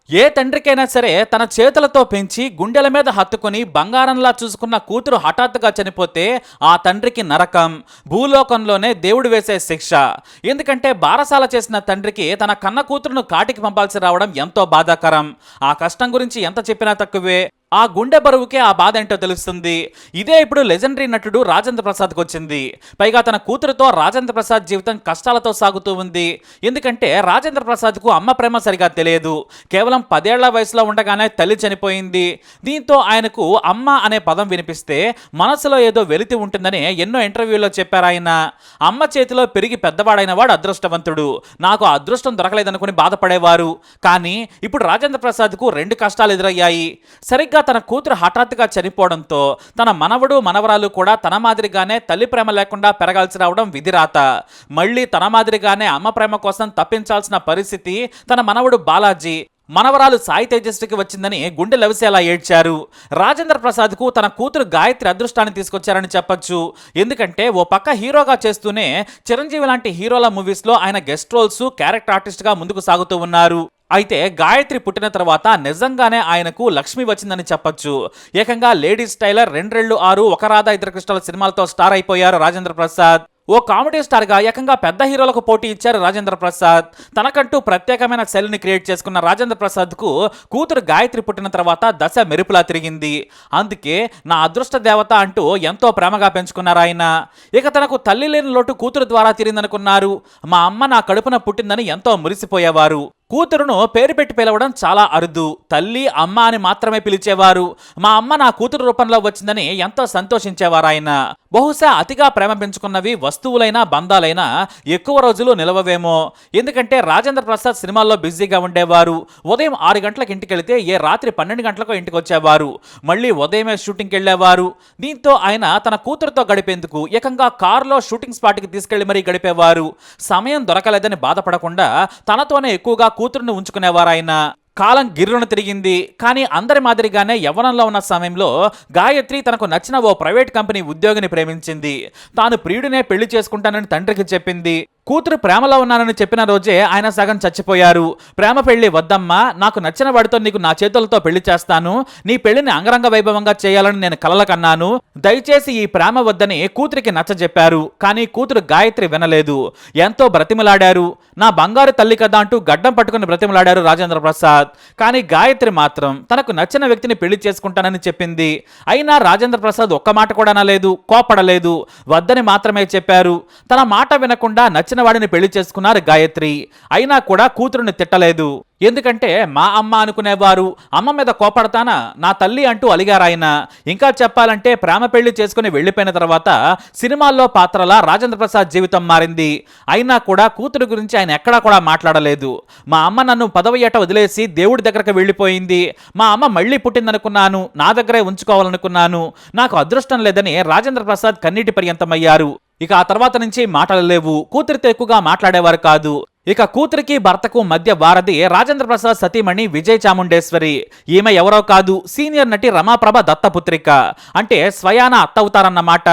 ఏ తండ్రికైనా సరే తన చేతులతో పెంచి గుండెల మీద హత్తుకుని బంగారంలా చూసుకున్న కూతురు హఠాత్తుగా చనిపోతే ఆ తండ్రికి నరకం, భూలోకంలోనే దేవుడు వేసే శిక్ష. ఎందుకంటే బారసాల చేసిన తండ్రికి తన కన్న కూతురును కాటికి పంపాల్సి రావడం ఎంతో బాధాకరం. ఆ కష్టం గురించి ఎంత చెప్పినా తక్కువే. ఆ గుండె బరువుకే ఆ బాధ ఏంటో తెలుస్తుంది. ఇదే ఇప్పుడు లెజెండరీ నటుడు రాజేంద్ర ప్రసాద్కి వచ్చింది. పైగా తన కూతురుతో రాజేంద్ర ప్రసాద్ జీవితం కష్టాలతో సాగుతూ ఉంది. ఎందుకంటే రాజేంద్ర ప్రసాద్కు అమ్మ ప్రేమ సరిగా తెలియదు. కేవలం 10 ఏళ్ల వయసులో ఉండగానే తల్లి చనిపోయింది. దీంతో ఆయనకు అమ్మ అనే పదం వినిపిస్తే మనసులో ఏదో వెలితి ఉంటుందని ఎన్నో ఇంటర్వ్యూల్లో చెప్పారు ఆయన. అమ్మ చేతిలో పెరిగి పెద్దవాడైన వాడు అదృష్టవంతుడు, నాకు ఆ అదృష్టం దొరకలేదనుకుని బాధపడేవారు. కానీ ఇప్పుడు రాజేంద్ర ప్రసాద్కు 2 కష్టాలు ఎదురయ్యాయి. సరిగ్గా తన కూతురు హఠాత్తుగా చనిపోవడంతో తన మనవడు మనవరాలు కూడా తన మాదిరిగానే తల్లి ప్రేమ లేకుండా పెరగాల్సి రావడం విధిరాత. మళ్ళీ తన మాదిరిగానే అమ్మ ప్రేమ కోసం తప్పించాల్సిన పరిస్థితి తన మనవడు బాలాజీ, మనవరాలు సాయి తేజస్వికి వచ్చిందని గుండె లవిసేలా ఏడ్చారు. రాజేంద్ర ప్రసాద్కు తన కూతురు గాయత్రి అదృష్టాన్ని తీసుకొచ్చారని చెప్పొచ్చు. ఎందుకంటే ఓ పక్క హీరోగా చేస్తూనే చిరంజీవి లాంటి హీరోల మూవీస్లో ఆయన గెస్ట్ రోల్స్, క్యారెక్టర్ ఆర్టిస్ట్గా ముందుకు సాగుతూ ఉన్నారు. అయితే గాయత్రి పుట్టిన తర్వాత నిజంగానే ఆయనకు లక్ష్మి వచ్చిందని చెప్పొచ్చు. ఏకంగా లేడీస్ టైలర్, 2 రెళ్ళు 6, ఒక రాధా ఇద్దరు కృష్ణల సినిమాలతో స్టార్ అయిపోయారు రాజేంద్ర ప్రసాద్. ఓ కామెడీ స్టార్గా ఏకంగా పెద్ద హీరోలకు పోటీ ఇచ్చారు రాజేంద్ర ప్రసాద్. తనకంటూ ప్రత్యేకమైన శైలిని క్రియేట్ చేసుకున్న రాజేంద్ర ప్రసాద్కు కూతురు గాయత్రి పుట్టిన తర్వాత దశ మెరుపులా తిరిగింది. అందుకే నా అదృష్ట దేవత అంటూ ఎంతో ప్రేమగా పెంచుకున్నారు ఆయన. ఇక తనకు తల్లి లేని లోటు కూతురు ద్వారా తీరిందనుకున్నారు. మా అమ్మ నా కడుపున పుట్టిందని ఎంతో మురిసిపోయేవారు. కూతురును పేరు పెట్టి పిలవడం చాలా అరుదు. తల్లి, అమ్మ అని మాత్రమే పిలిచేవారు. మా అమ్మ నా కూతురు రూపంలో వచ్చిందని ఎంతో సంతోషించేవారు ఆయన. బహుశా అతిగా ప్రేమ పెంచుకున్నవి వస్తువులైనా బంధాలైనా ఎక్కువ రోజులు నిలవవేమో. ఎందుకంటే రాజేంద్ర ప్రసాద్ సినిమాల్లో బిజీగా ఉండేవారు. ఉదయం 6 గంటలకు ఇంటికి వెళితే రాత్రి 12 గంటలకు ఇంటికి వచ్చేవారు. మళ్ళీ ఉదయమే షూటింగ్కి వెళ్ళేవారు. దీంతో ఆయన తన కూతురుతో గడిపేందుకు ఏకంగా కారులో షూటింగ్ స్పాట్కి తీసుకెళ్లి మరీ గడిపేవారు. సమయం దొరకలేదని బాధపడకుండా తనతోనే ఎక్కువగా కూతురుని ఉంచుకునేవారు ఆయన. కాలం గిర్రున తిరిగింది. కానీ అందరి మాదిరిగానే యవ్వనంలో ఉన్న సమయంలో గాయత్రి తనకు నచ్చిన ఓ ప్రైవేట్ కంపెనీ ఉద్యోగిని ప్రేమించింది. తాను ప్రియుడినే పెళ్లి చేసుకుంటానని తండ్రికి చెప్పింది. కూతురు ప్రేమలో ఉన్నానని చెప్పిన రోజే ఆయన సగం చచ్చిపోయారు. ప్రేమ పెళ్లి వద్దమ్మా, నాకు నచ్చిన వాడితో నీకు నా చేతులతో పెళ్లి చేస్తాను, నీ పెళ్లిని అంగరంగ వైభవంగా చేయాలని నేను కలలు కన్నాను, దయచేసి ఈ ప్రేమ వద్దని కూతురికి నచ్చజెప్పారు. కానీ కూతురు గాయత్రి వినలేదు. ఎంతో బ్రతిమలాడారు. నా బంగారు తల్లి కదా అంటూ గడ్డం పట్టుకుని బ్రతిమలాడారు రాజేంద్ర ప్రసాద్. కానీ గాయత్రి మాత్రం తనకు నచ్చిన వ్యక్తిని పెళ్లి చేసుకుంటానని చెప్పింది. అయినా రాజేంద్ర ప్రసాద్ ఒక్క మాట కూడా అనలేదు, కోపడలేదు. వద్దని మాత్రమే చెప్పారు. తన మాట వినకుండా నచ్చిన వాడిని పెళ్లి చేసుకున్నారు గాయత్రి. అయినా కూడా కూతురుని తిట్టలేదు. ఎందుకంటే మా అమ్మ అనుకునేవారు. అమ్మ మీద కోపడతానా, నా తల్లి అంటూ అలిగారాయన. ఇంకా చెప్పాలంటే ప్రేమ పెళ్లి చేసుకుని వెళ్లిపోయిన తర్వాత సినిమాల్లో పాత్రలా రాజేంద్ర ప్రసాద్ జీవితం మారింది. అయినా కూడా కూతురు గురించి ఆయన ఎక్కడా కూడా మాట్లాడలేదు. మా అమ్మ నన్ను 10వ ఏట వదిలేసి దేవుడి దగ్గరకు వెళ్ళిపోయింది. మా అమ్మ మళ్ళీ పుట్టిందనుకున్నాను, నా దగ్గరే ఉంచుకోవాలనుకున్నాను, నాకు అదృష్టం లేదని రాజేంద్ర ప్రసాద్ కన్నీటి పర్యంతమయ్యారు. ఇక ఆ తర్వాత నుంచి మాటలు లేవు. కూతురితో ఎక్కువగా మాట్లాడేవారు కాదు. ఇక కూతురికి భర్తకు మధ్య వారధి రాజేంద్ర ప్రసాద్ సతీమణి విజయ్ చాముండేశ్వరి. ఈమె ఎవరో కాదు, సీనియర్ నటి రమాప్రభ దత్తపుత్రిక. అంటే స్వయాన అత్తవుతారన్నమాట.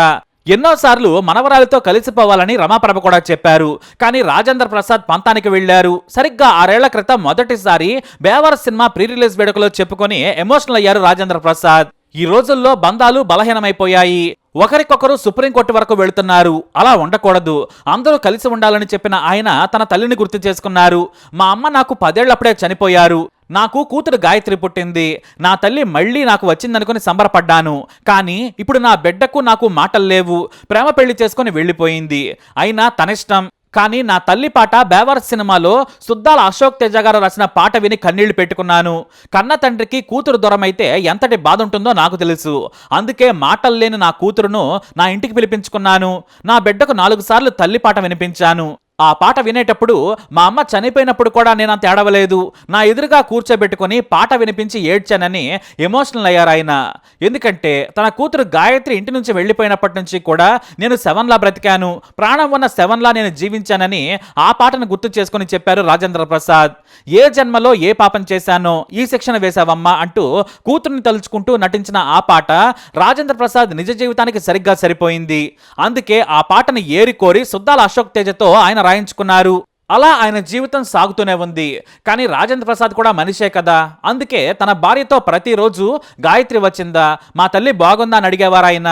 ఎన్నోసార్లు మనవరాలతో కలిసిపోవాలని రమాప్రభ కూడా చెప్పారు. కానీ రాజేంద్ర ప్రసాద్ పంతానికి వెళ్లారు. సరిగ్గా 6 ఏళ్ల క్రితం మొదటిసారి బేవర్ సినిమా ప్రీ రిలీజ్ వేడుకలో చెప్పుకొని ఎమోషనల్ అయ్యారు రాజేంద్ర ప్రసాద్. ఈ రోజుల్లో బంధాలు బలహీనమైపోయాయి. ఒకరికొకరు సుప్రీంకోర్టు వరకు వెళుతున్నారు. అలా ఉండకూడదు, అందరూ కలిసి ఉండాలని చెప్పిన ఆయన తన తల్లిని గుర్తు చేసుకున్నారు. మా అమ్మ నాకు 10 ఏళ్లప్పుడే చనిపోయారు. నాకు కూతురు గాయత్రి పుట్టింది. నా తల్లి మళ్ళీ నాకు వచ్చిందనుకుని సంబరపడ్డాను. కానీ ఇప్పుడు నా బిడ్డకు నాకు మాటలు లేవు. ప్రేమ పెళ్లి చేసుకుని వెళ్ళిపోయింది. అయినా తనిష్టం. కానీ నా తల్లి పాట బేవర్ సినిమాలో సుద్దాల అశోక్ తేజ గారు రాసిన పాట విని కన్నీళ్లు పెట్టుకున్నాను. కన్న తండ్రికి కూతురు దూరమైతే ఎంతటి బాధ ఉంటుందో నాకు తెలుసు. అందుకే మాటలు లేని నా కూతురును నా ఇంటికి పిలిపించుకున్నాను. నా బిడ్డకు 4 సార్లు తల్లి పాట వినిపించాను. ఆ పాట వినేటప్పుడు మా అమ్మ చనిపోయినప్పుడు కూడా నేనంత ఏడవలేదు. నా ఎదురుగా కూర్చోబెట్టుకుని పాట వినిపించి ఏడ్చానని ఎమోషనల్ అయ్యారు ఆయన. ఎందుకంటే తన కూతురు గాయత్రి ఇంటి నుంచి వెళ్ళిపోయినప్పటి నుంచి కూడా నేను శవంలా బ్రతికాను, ప్రాణం ఉన్న శవంలా నేను జీవించానని ఆ పాటను గుర్తు చేసుకుని చెప్పారు రాజేంద్ర ప్రసాద్. ఏ జన్మలో ఏ పాపం చేశానో ఈ శిక్షణ వేశావమ్మా అంటూ కూతుర్ని తలుచుకుంటూ నటించిన ఆ పాట రాజేంద్ర ప్రసాద్ నిజ జీవితానికి సరిగ్గా సరిపోయింది. అందుకే ఆ పాటను ఏరి కోరి సుద్దాల అశోక్ తేజతో ఆయన రాయించుకున్నారు. అలా ఆయన జీవితం సాగుతూనే ఉంది. కానీ రాజేంద్ర ప్రసాద్ కూడా మనిషే కదా, అందుకే తన భార్యతో ప్రతిరోజు గాయత్రి వచ్చిందా, మా తల్లి బాగుందా అని అడిగేవారు ఆయన.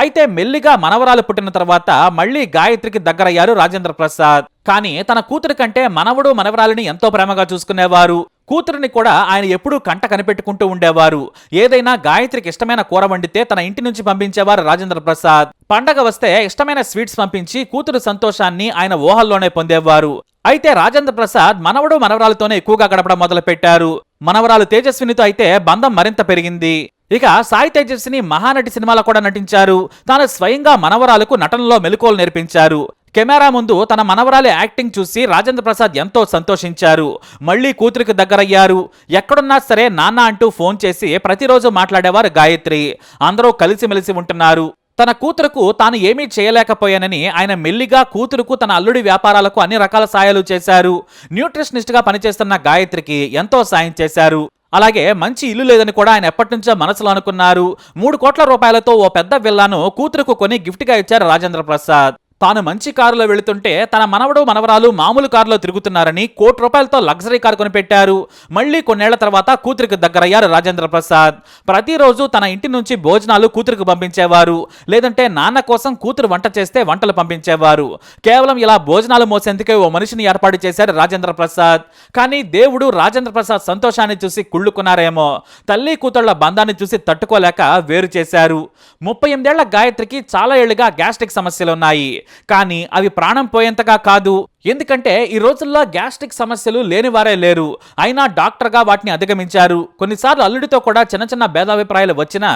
అయితే మెల్లిగా మనవరాలు పుట్టిన తర్వాత మళ్ళీ గాయత్రికి దగ్గరయ్యారు రాజేంద్ర ప్రసాద్. కానీ తన కూతురు కంటే మనవడు మనవరాలిని ఎంతో ప్రేమగా చూసుకునేవారు. కూతురిని కూడా ఆయన ఎప్పుడూ కంట కనిపెట్టుకుంటూ ఉండేవారు. ఏదైనా గాయత్రికి ఇష్టమైన కూర వండితే తన ఇంటి నుంచి పంపించేవారు రాజేంద్ర ప్రసాద్. పండగ వస్తే ఇష్టమైన స్వీట్స్ పంపించి కూతురు సంతోషాన్ని ఆయన ఊహల్లోనే పొందేవారు. అయితే రాజేంద్ర ప్రసాద్ మనవడు మనవరాలతోనే ఎక్కువగా గడపడం మొదలు పెట్టారు. మనవరాలు తేజస్వినితో అయితే బంధం మరింత పెరిగింది. ఇక సాయి తేజస్విని మహానటి సినిమాలో కూడా నటించారు. తాను స్వయంగా మనవరాలకు నటనలో మెలకువలు నేర్పించారు. కెమెరా ముందు తన మనవరాలి యాక్టింగ్ చూసి రాజేంద్ర ప్రసాద్ ఎంతో సంతోషించారు. మళ్ళీ కూతురికి దగ్గరయ్యారు. ఎక్కడున్నా సరే నాన్న అంటూ ఫోన్ చేసి ప్రతిరోజు మాట్లాడేవారు గాయత్రి. అందరూ కలిసిమెలిసి ఉంటున్నారు. తన కూతురుకు తాను ఏమీ చేయలేకపోయానని ఆయన మెల్లిగా కూతురుకు తన అల్లుడి వ్యాపారాలకు అన్ని రకాల సాయాలు చేశారు. న్యూట్రిషనిస్ట్ గా పనిచేస్తున్న గాయత్రికి ఎంతో సాయం చేశారు. అలాగే మంచి ఇల్లు లేదని కూడా ఆయన ఎప్పటి నుంచో మనసులో అనుకున్నారు. 3 కోట్ల రూపాయలతో ఓ పెద్ద విల్లాను కూతురుకు కొని గిఫ్ట్ గా ఇచ్చారు రాజేంద్ర ప్రసాద్. తాను మంచి కారులో వెళుతుంటే తన మనవడు మనవరాలు మామూలు కారులో తిరుగుతున్నారని ₹1 కోటి లగ్జరీ కారు కొనిపెట్టారు. మళ్ళీ కొన్నేళ్ల తర్వాత కూతురికి దగ్గరయ్యారు రాజేంద్ర ప్రసాద్. ప్రతిరోజు తన ఇంటి నుంచి భోజనాలు కూతురికి పంపించేవారు. లేదంటే నాన్న కోసం కూతురు వంట చేస్తే వంటలు పంపించేవారు. కేవలం ఇలా భోజనాలు మోసేందుకే ఓ మనిషిని ఏర్పాటు చేశారు రాజేంద్ర ప్రసాద్. కానీ దేవుడు రాజేంద్ర ప్రసాద్ సంతోషాన్ని చూసి కుళ్ళుకున్నారేమో. తల్లి కూతుళ్ల బంధాన్ని చూసి తట్టుకోలేక వేరు చేశారు. 38 ఏళ్ల గాయత్రికి చాలా ఏళ్లుగా గ్యాస్ట్రిక్ సమస్యలున్నాయి. కానీ అవి ప్రాణం పోయేంతగా కాదు. ఎందుకంటే ఈ రోజుల్లో గ్యాస్ట్రిక్ సమస్యలు లేనివారే లేరు. అయినా డాక్టర్గా వాటిని అధిగమించారు. కొన్నిసార్లు అల్లుడితో కూడా చిన్న చిన్న భేదాభిప్రాయాలు వచ్చినా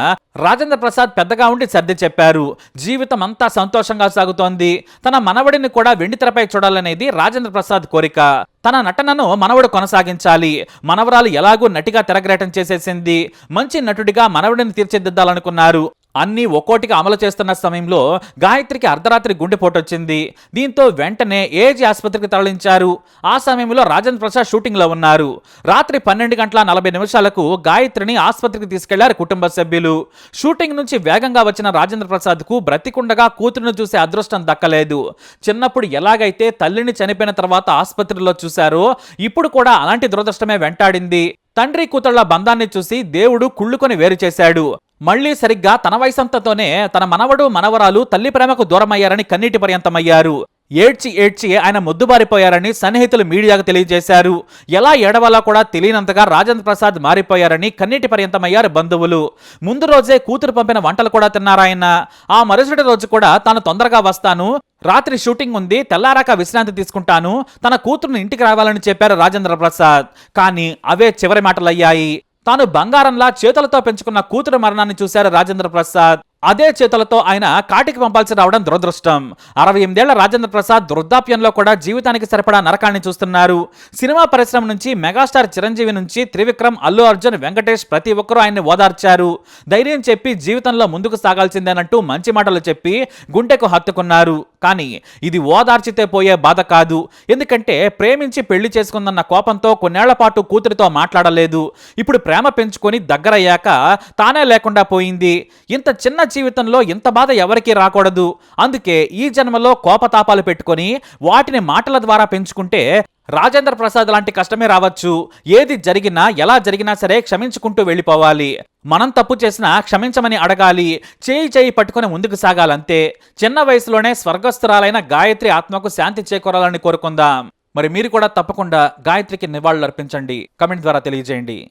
రాజేంద్ర ప్రసాద్ పెద్దగా ఉండి సర్ది చెప్పారు. జీవితం అంతా సంతోషంగా సాగుతోంది. తన మనవడిని కూడా వెండితెరపై చూడాలనేది రాజేంద్ర ప్రసాద్ కోరిక. తన నటనను మనవడు కొనసాగించాలి. మనవరాలు ఎలాగూ నటిగా తెరగ్రేటం చేసేసింది. మంచి నటుడిగా మనవడిని తీర్చిదిద్దాలనుకున్నారు. అన్నీ ఒక్కోటిగా అమలు చేస్తున్న సమయంలో గాయత్రికి అర్ధరాత్రి గుండెపోటు వచ్చింది. దీంతో వెంటనే ఏజీ ఆసుపత్రికి తరలించారు. ఆ సమయంలో రాజేంద్ర ప్రసాద్ షూటింగ్ లో ఉన్నారు. రాత్రి 12:40 గాయత్రిని ఆసుపత్రికి తీసుకెళ్లారు కుటుంబ సభ్యులు. షూటింగ్ నుంచి వేగంగా వచ్చిన రాజేంద్ర ప్రసాద్ కు బ్రతికుండగా కూతురును చూసే అదృష్టం దక్కలేదు. చిన్నప్పుడు ఎలాగైతే తల్లిని చనిపోయిన తర్వాత ఆసుపత్రిలో చూశారో ఇప్పుడు కూడా అలాంటి దురదృష్టమే వెంటాడింది. తండ్రి కూతుళ్ల బంధాన్ని చూసి దేవుడు కుళ్ళుకొని వేరు చేశాడు. మళ్లీ సరిగ్గా తన వయసంతతోనే తన మనవడు మనవరాలు తల్లి ప్రేమకు దూరమయ్యారని కన్నీటి పర్యంతమయ్యారు. ఏడ్చి ఏడ్చి ఆయన మొద్దుబారిపోయారని సన్నిహితులు మీడియాకు తెలియజేశారు. ఎలా ఏడవాలో కూడా తెలియనంతగా రాజేంద్ర ప్రసాద్ మారిపోయారని కన్నీటి పర్యంతమయ్యారు బంధువులు. ముందు రోజే కూతురు పంపిన వంటలు కూడా తిన్నారాయన. ఆ మరుసటి రోజు కూడా తాను తొందరగా వస్తాను, రాత్రి షూటింగ్ ఉంది, తెల్లారాక విశ్రాంతి తీసుకుంటాను, తన కూతురుని ఇంటికి రావాలని చెప్పారు రాజేంద్ర ప్రసాద్. కానీ అవే చివరి మాటలయ్యాయి. తాను బంగారంలా చేతులతో పెంచుకున్న కూతురు మరణాన్ని చూశారు రాజేంద్ర ప్రసాద్. అదే చేతులతో ఆయన కాటికి పంపాల్సి రావడం దురదృష్టం. 68 ఏళ్ల రాజేంద్ర ప్రసాద్ వృద్ధాప్యంలో కూడా జీవితానికి సరిపడా నరకాన్ని చూస్తున్నారు. సినిమా పరిశ్రమ నుంచి మెగాస్టార్ చిరంజీవి నుంచి త్రివిక్రమ్, అల్లు అర్జున్, వెంకటేష్ ప్రతి ఒక్కరూ ఆయన్ని ఓదార్చారు. ధైర్యం చెప్పి జీవితంలో ముందుకు సాగాల్సిందేనంటూ మంచి మాటలు చెప్పి గుండెకు హత్తుకున్నారు. కానీ ఇది ఓదార్చితే పోయే బాధ కాదు. ఎందుకంటే ప్రేమించి పెళ్లి చేసుకుందన్న కోపంతో కొన్నేళ్ల పాటు కూతురితో మాట్లాడలేదు. ఇప్పుడు ప్రేమ పెంచుకొని దగ్గరయ్యాక తానే లేకుండా పోయింది. ఇంత చిన్న జీవితంలో ఇంత బాధ ఎవరికీ రాకూడదు. అందుకే ఈ జన్మలో కోపతాపాలు పెట్టుకొని వాటిని మాటల ద్వారా పెంచుకుంటే రాజేంద్ర ప్రసాద్ లాంటి కష్టమే రావచ్చు. ఏది జరిగినా ఎలా జరిగినా సరే క్షమించుకుంటూ వెళ్ళిపోవాలి. మనం తప్పు చేసినా క్షమించమని అడగాలి. చేయి పట్టుకుని ముందుకు సాగాలంతే. చిన్న వయసులోనే స్వర్గస్థురాలైన గాయత్రి ఆత్మకు శాంతి చేకూరాలని కోరుకుందాం. మరి మీరు కూడా తప్పకుండా గాయత్రికి నివాళులు అర్పించండి. కమెంట్ ద్వారా తెలియజేయండి.